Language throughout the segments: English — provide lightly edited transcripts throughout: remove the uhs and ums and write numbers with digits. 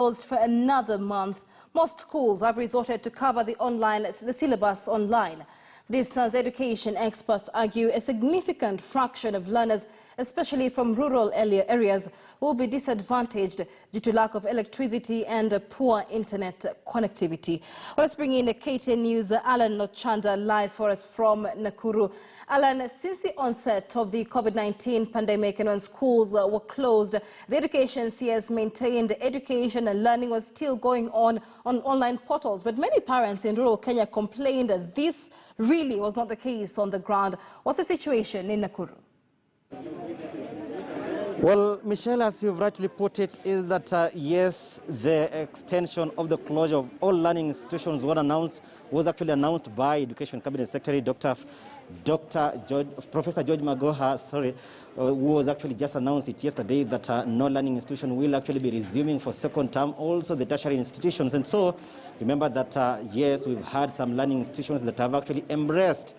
Closed for another month. Most schools have resorted to cover the syllabus online. This, as education experts argue, a significant fraction of learners, especially from rural areas, will be disadvantaged due to lack of electricity and poor internet connectivity. Well, let's bring in KTN News' Alan Nochanda live for us from Nakuru. Alan, since the onset of the COVID-19 pandemic and when schools were closed, the education CS maintained education and learning was still going on online portals. But many parents in rural Kenya complained that this really was not the case on the ground. What's the situation in Nakuru? Well, Michelle, as you've rightly put it, is that yes, the extension of the closure of all learning institutions was actually announced by Education Cabinet Secretary Professor George Magoha, who was actually just announced it yesterday that no learning institution will actually be resuming for second term, also the tertiary institutions. And so remember that yes, we've had some learning institutions that have actually embraced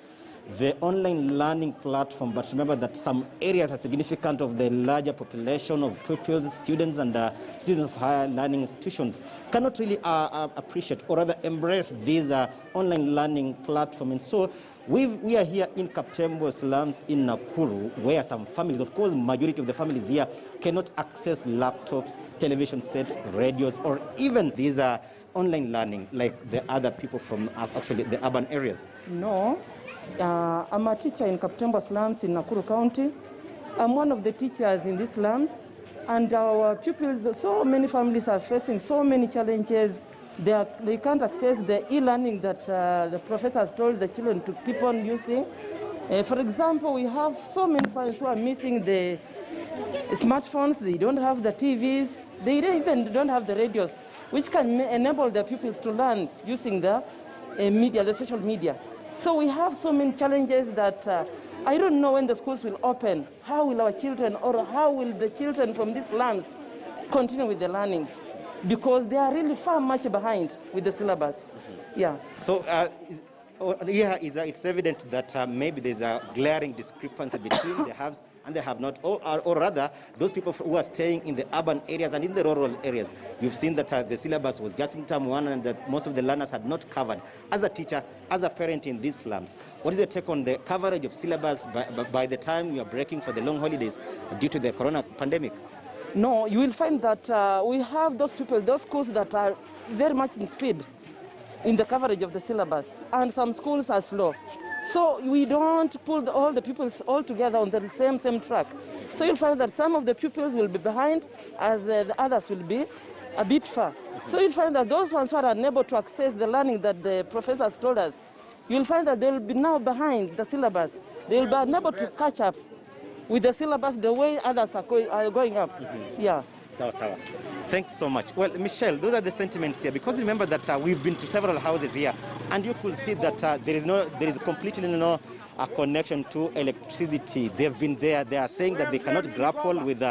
the online learning platform, but remember that some areas are significant of the larger population of pupils, students, and students of higher learning institutions cannot really appreciate or rather embrace these online learning platform. And so we are here in Kaptembo slums in Nakuru, where some families, of course, majority of the families here cannot access laptops, television sets, radios, or even these online learning like the other people from actually the urban areas. No. I'm a teacher in Kaptembo slums in Nakuru County. I'm one of the teachers in these slums, and our pupils, so many families are facing so many challenges. They can't access the e-learning that the professors told the children to keep on using. For example, we have so many parents who are missing the smartphones, they don't have the TVs, they even don't have the radios, which can enable the pupils to learn using the media, the social media. So we have so many challenges that I don't know when the schools will open. How will our children, or how will the children from these slums continue with the learning? Because they are really far much behind with the syllabus. Yeah. So it's evident that maybe there's a glaring discrepancy between the haves and the have-not, or rather, those people who are staying in the urban areas and in the rural areas. You've seen that the syllabus was just in term one and that most of the learners had not covered. As a teacher, as a parent in these slums, what is your take on the coverage of syllabus by the time you are breaking for the long holidays due to the corona pandemic? No, you will find that we have those people, those schools that are very much in speed in the coverage of the syllabus, and some schools are slow. So we don't pull all the pupils all together on the same track. So you'll find that some of the pupils will be behind, as the others will be a bit far. So you'll find that those ones who are unable to access the learning that the professors told us, you'll find that they'll be now behind the syllabus. They'll be unable to catch up with the syllabus the way others are going up. Yeah. Sawa. Thanks so much. Well, Michelle, those are the sentiments here, because remember that we've been to several houses here, and you could see that there is completely no connection to electricity. They've been there. They are saying that they cannot grapple with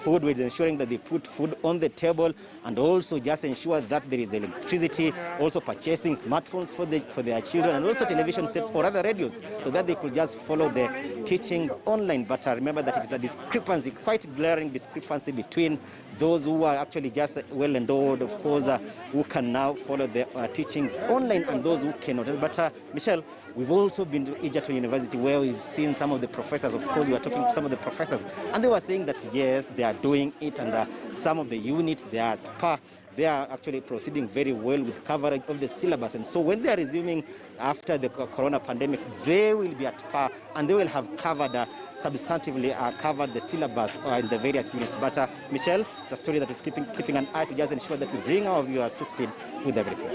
food, with ensuring that they put food on the table, and also just ensure that there is electricity, also purchasing smartphones for their children, and also television sets or other radios, so that they could just follow the teachings online. But remember that it is a discrepancy, quite glaring discrepancy between those who are actually just well endowed, of course, who can now follow the teachings online, and those who cannot. But Michelle, we've also been to Egerton University, where we've seen some of the professors. Of course, we were talking to some of the professors, and they were saying that yes, they are doing it, and some of the units they are actually proceeding very well with coverage of the syllabus. And so when they are resuming after the corona pandemic, they will be at par, and they will have covered substantively covered the syllabus in the various units. But Michelle, it's a story that is keeping an eye to just ensure that we bring our viewers to speed with everything.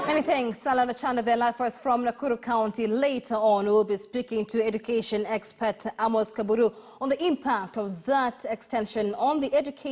Many thanks, Alan Nochanda, there live for us from Nakuru County. Later on, we'll be speaking to education expert Amos Kaburu on the impact of that extension on the education